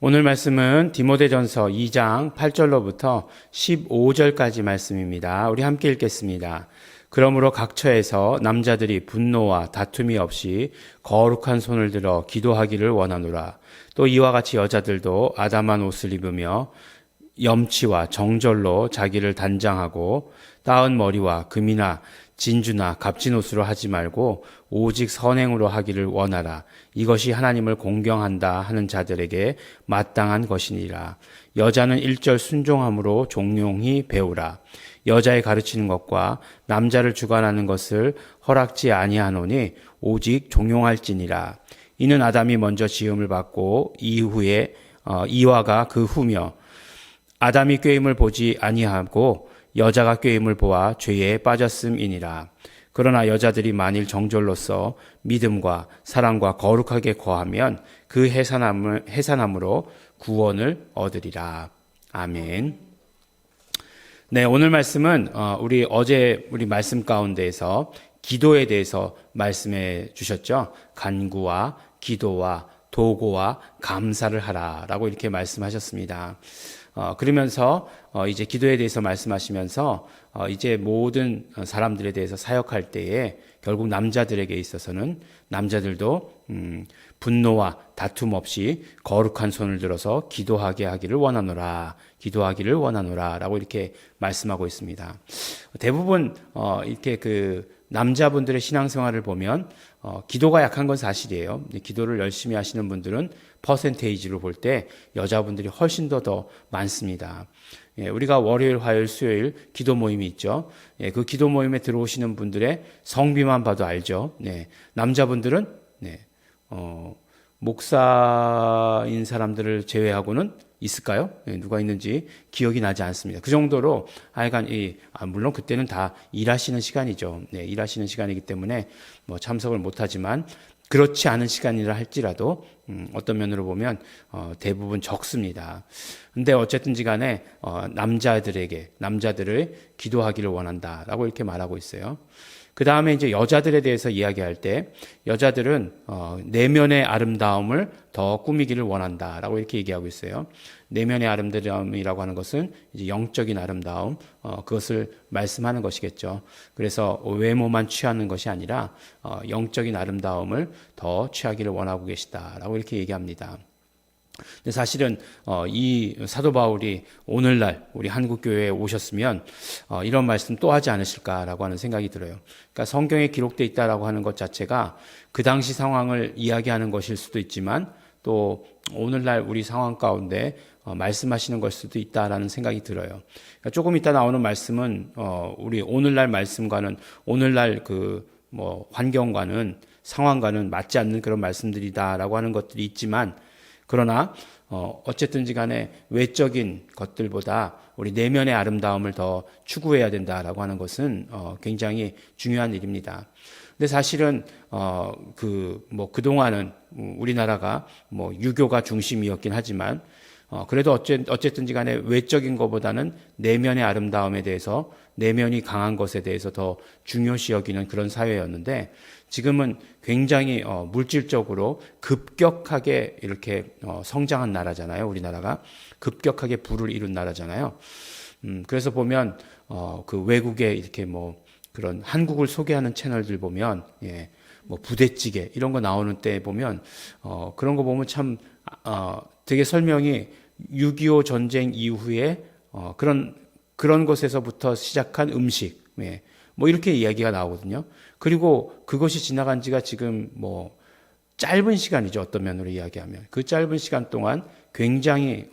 오늘 말씀은 디모데전서 2장 8절로부터 15절까지 말씀입니다. 우리 함께 읽겠습니다. 그러므로 각 처에서 남자들이 분노와 다툼이 없이 거룩한 손을 들어 기도하기를 원하노라. 또 이와 같이 여자들도 아담한 옷을 입으며 염치와 정절로 자기를 단장하고 따은 머리와 금이나 진주나 값진 옷으로 하지 말고 오직 선행으로 하기를 원하라. 이것이 하나님을 공경한다 하는 자들에게 마땅한 것이니라. 여자는 일절 순종함으로 종용히 배우라. 여자의 가르치는 것과 남자를 주관하는 것을 허락지 아니하노니 오직 종용할지니라. 이는 아담이 먼저 지음을 받고 이후에 이와가 그 후며 아담이 꾀임을 보지 아니하고 여자가 꾀임을 보아 죄에 빠졌음이니라. 그러나 여자들이 만일 정절로서 믿음과 사랑과 거룩하게 거하면 그 해산함으로 구원을 얻으리라. 아멘. 네, 오늘 말씀은 우리 말씀 가운데에서 기도에 대해서 말씀해 주셨죠. 간구와 기도와 도고와 감사를 하라라고 이렇게 말씀하셨습니다. 그러면서 이제 기도에 대해서 말씀하시면서 이제 모든 사람들에 대해서 사역할 때에 결국 남자들에게 있어서는 남자들도 분노와 다툼 없이 거룩한 손을 들어서 기도하기를 원하노라 라고 이렇게 말씀하고 있습니다. 대부분 이렇게 그 남자분들의 신앙생활을 보면 기도가 약한 건 사실이에요. 기도를 열심히 하시는 분들은 퍼센테이지로 볼 때 여자분들이 훨씬 더 많습니다. 우리가 월요일, 화요일, 수요일 기도 모임이 있죠. 그 기도 모임에 들어오시는 분들의 성비만 봐도 알죠. 남자분들은 목사인 사람들을 제외하고는 있을까요? 누가 있는지 기억이 나지 않습니다. 그 정도로 하여간 물론 그때는 다 일하시는 시간이죠. 일하시는 시간이기 때문에 참석을 못하지만 그렇지 않은 시간이라 할지라도 어떤 면으로 보면 대부분 적습니다. 근데 어쨌든지 간에 남자들을 기도하기를 원한다라고 이렇게 말하고 있어요. 그 다음에 이제 여자들에 대해서 이야기할 때 여자들은 내면의 아름다움을 더 꾸미기를 원한다라고 이렇게 얘기하고 있어요. 내면의 아름다움이라고 하는 것은 이제 영적인 아름다움, 그것을 말씀하는 것이겠죠. 그래서 외모만 취하는 것이 아니라 영적인 아름다움을 더 취하기를 원하고 계시다라고 이렇게 얘기합니다. 근데 사실은 이 사도 바울이 오늘날 우리 한국 교회에 오셨으면 이런 말씀 또 하지 않으실까라고 하는 생각이 들어요. 그러니까 성경에 기록되어 있다라고 하는 것 자체가 그 당시 상황을 이야기하는 것일 수도 있지만 또 오늘날 우리 상황 가운데 말씀하시는 걸 수도 있다라는 생각이 들어요. 그러니까 조금 이따 나오는 말씀은 우리 오늘날 말씀과는 오늘날 환경과는 상황과는 맞지 않는 그런 말씀들이다라고 하는 것들이 있지만 그러나 어쨌든지 간에 외적인 것들보다 우리 내면의 아름다움을 더 추구해야 된다라고 하는 것은 굉장히 중요한 일입니다. 근데 사실은 그동안은 우리나라가 유교가 중심이었긴 하지만 그래도 어쨌든지 간에 외적인 것보다는 내면의 아름다움에 대해서 내면이 강한 것에 대해서 더 중요시 여기는 그런 사회였는데 지금은 굉장히 물질적으로 급격하게 이렇게 성장한 나라잖아요. 우리나라가 급격하게 부를 이룬 나라잖아요. 그래서 보면 그 외국에 이렇게 그런 한국을 소개하는 채널들 보면 부대찌개 이런 거 나오는 때 보면 그런 거 보면 참 되게 설명이 6.25 전쟁 이후에 그런 것에서부터 시작한 음식 이렇게 이야기가 나오거든요. 그리고 그것이 지나간 지가 지금 짧은 시간이죠. 어떤 면으로 이야기하면. 그 짧은 시간 동안 굉장히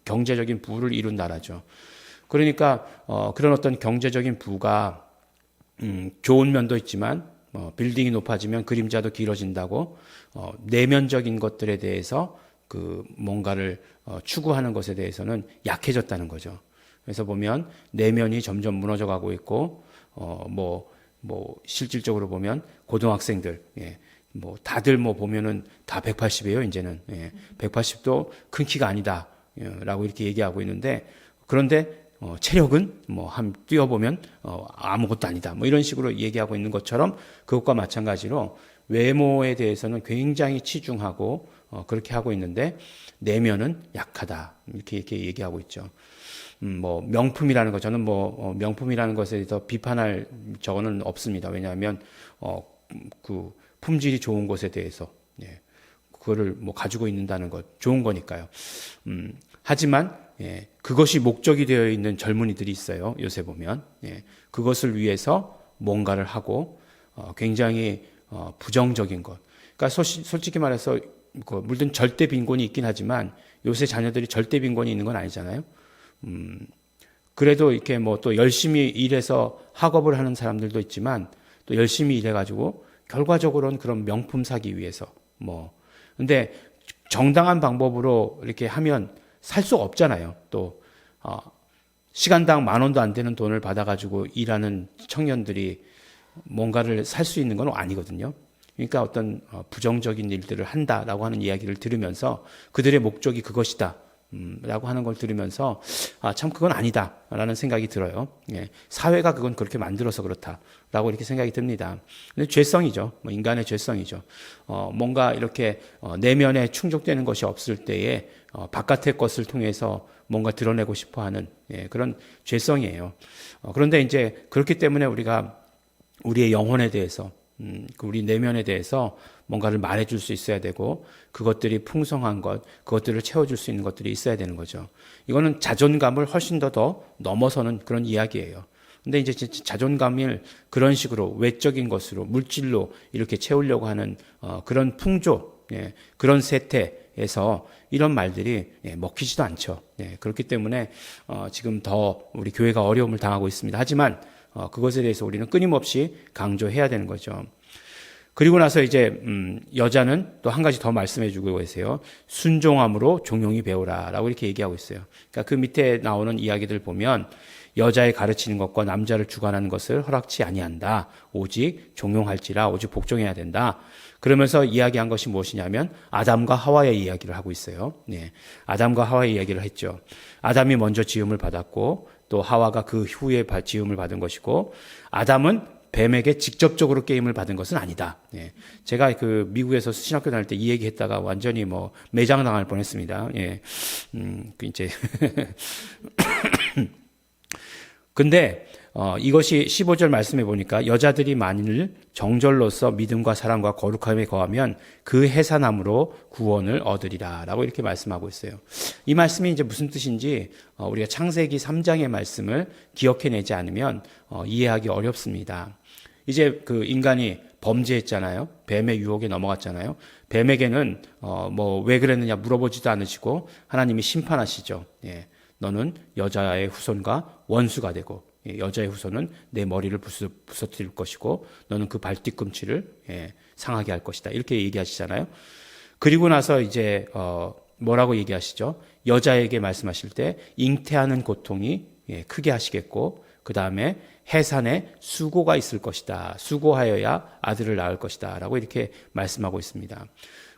경제적인 부를 이룬 나라죠. 그러니까 그런 어떤 경제적인 부가 좋은 면도 있지만 빌딩이 높아지면 그림자도 길어진다고 내면적인 것들에 대해서 뭔가를 추구하는 것에 대해서는 약해졌다는 거죠. 그래서 보면 내면이 점점 무너져 가고 있고 실질적으로 보면 고등학생들 다들 보면은 다 180이에요. 이제는 180도 큰 키가 아니다 라고 이렇게 얘기하고 있는데 그런데 체력은 뛰어보면 아무것도 아니다 이런 식으로 얘기하고 있는 것처럼 그것과 마찬가지로 외모에 대해서는 굉장히 치중하고 그렇게 하고 있는데 내면은 약하다. 이렇게 얘기하고 있죠. 뭐 명품이라는 거 저는 명품이라는 것에 대해서 비판할 저거는 없습니다. 왜냐하면 그 품질이 좋은 것에 대해서 예, 그거를 뭐 가지고 있는다는 것 좋은 거니까요. 하지만 예, 그것이 목적이 되어 있는 젊은이들이 있어요. 요새 보면 예, 그것을 위해서 뭔가를 하고 굉장히 부정적인 것. 그러니까 솔직히 말해서 물론 절대 빈곤이 있긴 하지만 요새 자녀들이 절대 빈곤이 있는 건 아니잖아요. 그래도 이렇게 뭐 또 열심히 일해서 학업을 하는 사람들도 있지만 또 열심히 일해가지고 결과적으로는 그런 명품 사기 위해서 근데 정당한 방법으로 이렇게 하면 살 수 없잖아요. 또 시간당 10,000원도 안 되는 돈을 받아가지고 일하는 청년들이 뭔가를 살 수 있는 건 아니거든요. 그러니까 어떤 부정적인 일들을 한다라고 하는 이야기를 들으면서 그들의 목적이 그것이다 라고 하는 걸 들으면서 참 그건 아니다 라는 생각이 들어요. 예, 사회가 그건 그렇게 만들어서 그렇다라고 이렇게 생각이 듭니다. 근데 죄성이죠. 인간의 죄성이죠. 뭔가 이렇게 내면에 충족되는 것이 없을 때에 바깥의 것을 통해서 뭔가 드러내고 싶어하는 그런 죄성이에요. 그런데 이제 그렇기 때문에 우리가 우리의 영혼에 대해서 우리 내면에 대해서 뭔가를 말해줄 수 있어야 되고 그것들이 풍성한 것, 그것들을 채워줄 수 있는 것들이 있어야 되는 거죠. 이거는 자존감을 훨씬 더 넘어서는 그런 이야기예요. 근데 이제 자존감을 그런 식으로 외적인 것으로 물질로 이렇게 채우려고 하는 그런 풍조, 그런 세태에서 이런 말들이 먹히지도 않죠. 그렇기 때문에 지금 더 우리 교회가 어려움을 당하고 있습니다. 하지만 그것에 대해서 우리는 끊임없이 강조해야 되는 거죠. 그리고 나서 이제 여자는 또 한 가지 더 말씀해 주고 계세요. 순종함으로 종용이 배우라라고 이렇게 얘기하고 있어요. 그러니까 그 밑에 나오는 이야기들 보면 여자의 가르치는 것과 남자를 주관하는 것을 허락치 아니한다. 오직 종용할지라 오직 복종해야 된다. 그러면서 이야기한 것이 무엇이냐면 아담과 하와의 이야기를 하고 있어요. 네. 아담과 하와의 이야기를 했죠. 아담이 먼저 지음을 받았고 또 하와가 그 후에 지음을 받은 것이고 아담은 뱀에게 직접적으로 게임을 받은 것은 아니다. 예. 제가 그 미국에서 신학교 다닐 때 이 얘기 했다가 완전히 매장당할 뻔 했습니다. 예. 이제. 근데, 이것이 15절 말씀해 보니까 여자들이 만일 정절로서 믿음과 사랑과 거룩함에 거하면 그 해산함으로 구원을 얻으리라. 라고 이렇게 말씀하고 있어요. 이 말씀이 이제 무슨 뜻인지 우리가 창세기 3장의 말씀을 기억해내지 않으면 이해하기 어렵습니다. 이제 그 인간이 범죄했잖아요. 뱀의 유혹에 넘어갔잖아요. 뱀에게는 왜 그랬느냐 물어보지도 않으시고 하나님이 심판하시죠. 예. 너는 여자의 후손과 원수가 되고 여자의 후손은 내 머리를 부서뜨릴 것이고 너는 그 발뒤꿈치를 상하게 할 것이다. 이렇게 얘기하시잖아요. 그리고 나서 이제 뭐라고 얘기하시죠? 여자에게 말씀하실 때 잉태하는 고통이 크게 하시겠고 그 다음에 해산에 수고가 있을 것이다. 수고하여야 아들을 낳을 것이다. 라고 이렇게 말씀하고 있습니다.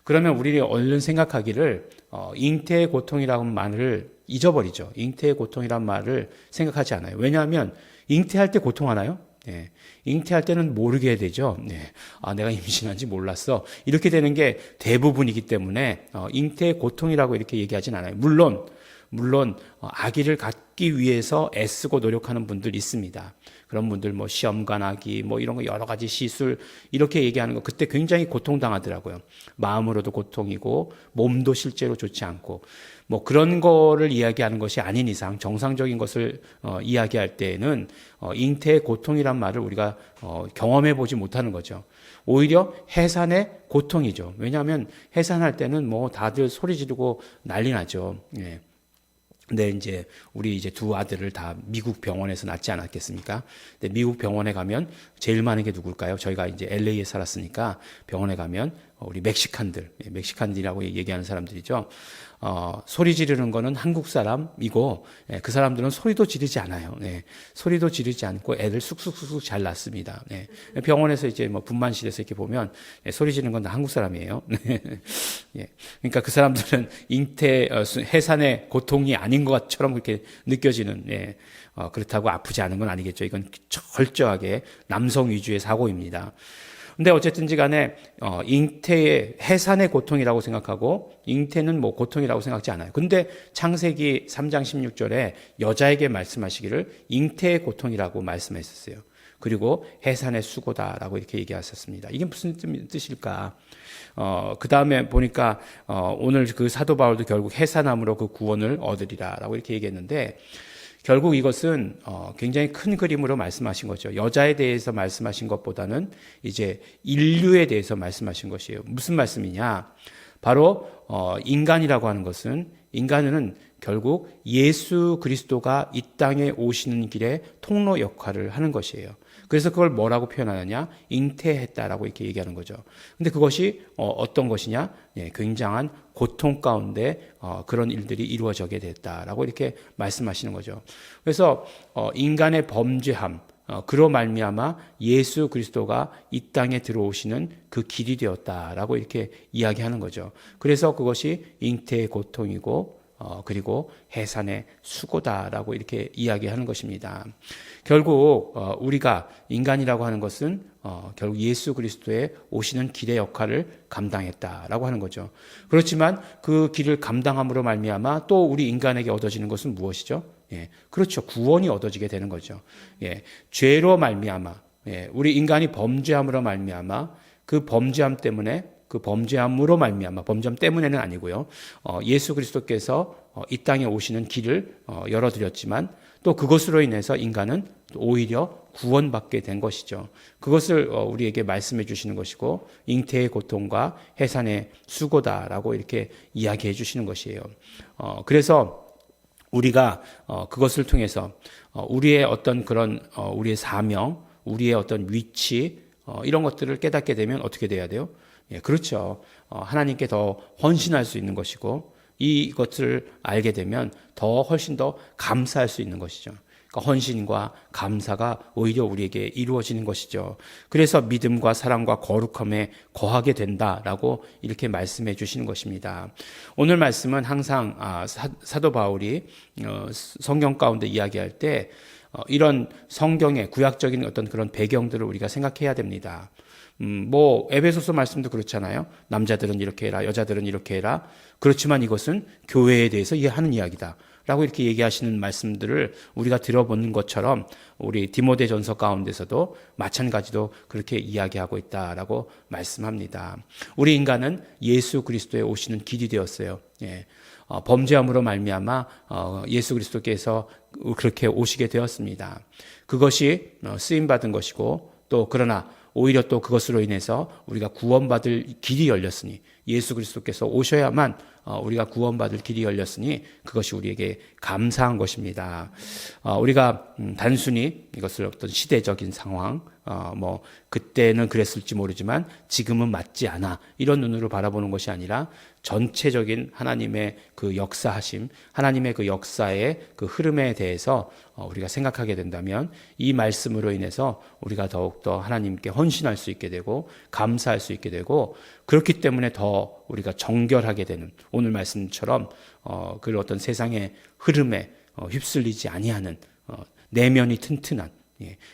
그러면 우리가 얼른 생각하기를 잉태의 고통이라는 말을 잊어버리죠. 잉태의 고통이란 말을 생각하지 않아요. 왜냐하면 잉태할 때 고통하나요? 네. 잉태할 때는 모르게 되죠. 네. 내가 임신한지 몰랐어. 이렇게 되는 게 대부분이기 때문에 잉태의 고통이라고 이렇게 얘기하진 않아요. 물론 아기를 갖기 위해서 애쓰고 노력하는 분들 있습니다. 그런 분들 시험관 아기 이런 거 여러 가지 시술 이렇게 얘기하는 거 그때 굉장히 고통당하더라고요. 마음으로도 고통이고 몸도 실제로 좋지 않고 그런 거를 이야기하는 것이 아닌 이상 정상적인 것을 이야기할 때에는 잉태의 고통이란 말을 우리가 경험해 보지 못하는 거죠. 오히려 해산의 고통이죠. 왜냐하면 해산할 때는 다들 소리 지르고 난리 나죠. 예. 근데 이제 우리 이제 두 아들을 다 미국 병원에서 낳지 않았겠습니까? 근데 미국 병원에 가면 제일 많은 게 누굴까요? 저희가 이제 LA에 살았으니까 병원에 가면 우리 멕시칸들이라고 얘기하는 사람들이죠. 소리 지르는 거는 한국 사람이고, 그 사람들은 소리도 지르지 않아요. 소리도 지르지 않고 애들 쑥쑥쑥쑥 잘 낳습니다. 병원에서 이제 분만실에서 이렇게 보면, 소리 지르는 건 다 한국 사람이에요. 그러니까 그 사람들은 해산의 고통이 아닌 것처럼 그렇게 느껴지는, 그렇다고 아프지 않은 건 아니겠죠. 이건 철저하게 남성 위주의 사고입니다. 근데 어쨌든지 간에 잉태의 해산의 고통이라고 생각하고 잉태는 뭐 고통이라고 생각하지 않아요. 근데 창세기 3장 16절에 여자에게 말씀하시기를 잉태의 고통이라고 말씀했었어요. 그리고 해산의 수고다라고 이렇게 얘기하셨습니다. 이게 무슨 뜻일까? 그 다음에 보니까 오늘 그 사도 바울도 결국 해산함으로 그 구원을 얻으리라라고 이렇게 얘기했는데, 결국 이것은 굉장히 큰 그림으로 말씀하신 거죠. 여자에 대해서 말씀하신 것보다는 이제 인류에 대해서 말씀하신 것이에요. 무슨 말씀이냐? 바로 인간이라고 하는 것은, 인간은 결국 예수 그리스도가 이 땅에 오시는 길에 통로 역할을 하는 것이에요. 그래서 그걸 뭐라고 표현하느냐? 잉태했다라고 이렇게 얘기하는 거죠. 근데 그것이 어떤 것이냐? 굉장한 고통 가운데 그런 일들이 이루어지게 됐다라고 이렇게 말씀하시는 거죠. 그래서 인간의 범죄함, 그로 말미암아 예수 그리스도가 이 땅에 들어오시는 그 길이 되었다라고 이렇게 이야기하는 거죠. 그래서 그것이 잉태의 고통이고 그리고 해산의 수고다라고 이렇게 이야기하는 것입니다. 결국 우리가 인간이라고 하는 것은 결국 예수 그리스도의 오시는 길의 역할을 감당했다라고 하는 거죠. 그렇지만 그 길을 감당함으로 말미암아 또 우리 인간에게 얻어지는 것은 무엇이죠? 그렇죠. 구원이 얻어지게 되는 거죠. 죄로 말미암아, 우리 인간이 범죄함으로 말미암아 그 범죄함 때문에, 그 범죄함으로 말미암아, 범죄함 때문에는 아니고요. 예수 그리스도께서 이 땅에 오시는 길을 열어드렸지만 또 그것으로 인해서 인간은 오히려 구원받게 된 것이죠. 그것을 우리에게 말씀해 주시는 것이고, 잉태의 고통과 해산의 수고다라고 이렇게 이야기해 주시는 것이에요. 그래서 우리가 그것을 통해서 우리의 어떤 그런 우리의 사명, 우리의 어떤 위치, 이런 것들을 깨닫게 되면 어떻게 돼야 돼요? 그렇죠. 하나님께 더 헌신할 수 있는 것이고, 이것을 알게 되면 더 훨씬 더 감사할 수 있는 것이죠. 그러니까 헌신과 감사가 오히려 우리에게 이루어지는 것이죠. 그래서 믿음과 사랑과 거룩함에 거하게 된다라고 이렇게 말씀해 주시는 것입니다. 오늘 말씀은 항상 사도 바울이 성경 가운데 이야기할 때 이런 성경의 구약적인 어떤 그런 배경들을 우리가 생각해야 됩니다. 에베소서 말씀도 그렇잖아요. 남자들은 이렇게 해라, 여자들은 이렇게 해라. 그렇지만 이것은 교회에 대해서 하는 이야기다 라고 이렇게 얘기하시는 말씀들을 우리가 들어보는 것처럼 우리 디모데전서 가운데서도 마찬가지로 그렇게 이야기하고 있다라고 말씀합니다. 우리 인간은 예수 그리스도에 오시는 길이 되었어요. 범죄함으로 말미암아 예수 그리스도께서 그렇게 오시게 되었습니다. 그것이 쓰임받은 것이고, 또 그러나 오히려 또 그것으로 인해서 우리가 구원받을 길이 열렸으니, 예수 그리스도께서 오셔야만 우리가 구원받을 길이 열렸으니 그것이 우리에게 감사한 것입니다. 우리가 단순히 이것을 어떤 시대적인 상황, 그때는 그랬을지 모르지만 지금은 맞지 않아, 이런 눈으로 바라보는 것이 아니라 전체적인 하나님의 그 역사하심, 하나님의 그 역사의 그 흐름에 대해서 우리가 생각하게 된다면 이 말씀으로 인해서 우리가 더욱더 하나님께 헌신할 수 있게 되고 감사할 수 있게 되고, 그렇기 때문에 더 우리가 정결하게 되는, 오늘 말씀처럼 그 어떤 세상의 흐름에 휩쓸리지 아니하는, 내면이 튼튼한,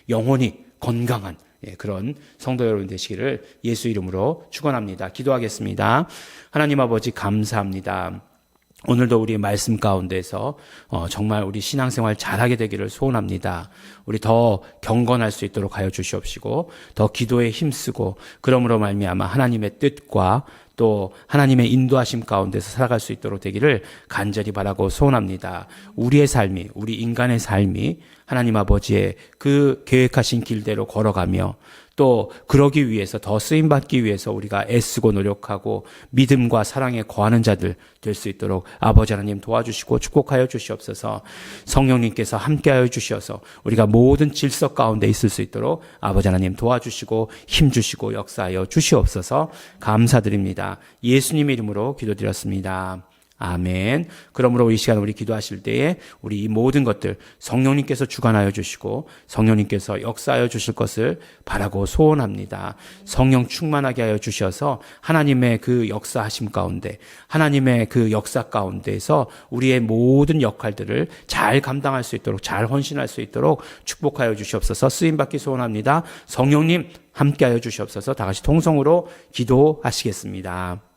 영혼이 건강한 그런 성도 여러분 되시기를 예수 이름으로 축원합니다. 기도하겠습니다. 하나님 아버지 감사합니다. 오늘도 우리의 말씀 가운데서 정말 우리 신앙생활 잘하게 되기를 소원합니다. 우리 더 경건할 수 있도록 하여 주시옵시고, 더 기도에 힘쓰고, 그러므로 말미암아 하나님의 뜻과 또 하나님의 인도하심 가운데서 살아갈 수 있도록 되기를 간절히 바라고 소원합니다. 우리의 삶이, 우리 인간의 삶이 하나님 아버지의 그 계획하신 길대로 걸어가며, 또 그러기 위해서, 더 쓰임받기 위해서 우리가 애쓰고 노력하고 믿음과 사랑에 거하는 자들 될 수 있도록 아버지 하나님 도와주시고 축복하여 주시옵소서. 성령님께서 함께하여 주셔서 우리가 모든 질서 가운데 있을 수 있도록 아버지 하나님 도와주시고 힘주시고 역사하여 주시옵소서. 감사드립니다. 예수님 이름으로 기도드렸습니다. 아멘. 그러므로 이 시간 우리 기도하실 때에 우리 이 모든 것들 성령님께서 주관하여 주시고 성령님께서 역사하여 주실 것을 바라고 소원합니다. 성령 충만하게 하여 주셔서 하나님의 그 역사하심 가운데, 하나님의 그 역사 가운데에서 우리의 모든 역할들을 잘 감당할 수 있도록, 잘 헌신할 수 있도록 축복하여 주시옵소서. 쓰임받기 소원합니다. 성령님 함께하여 주시옵소서. 다 같이 통성으로 기도하시겠습니다.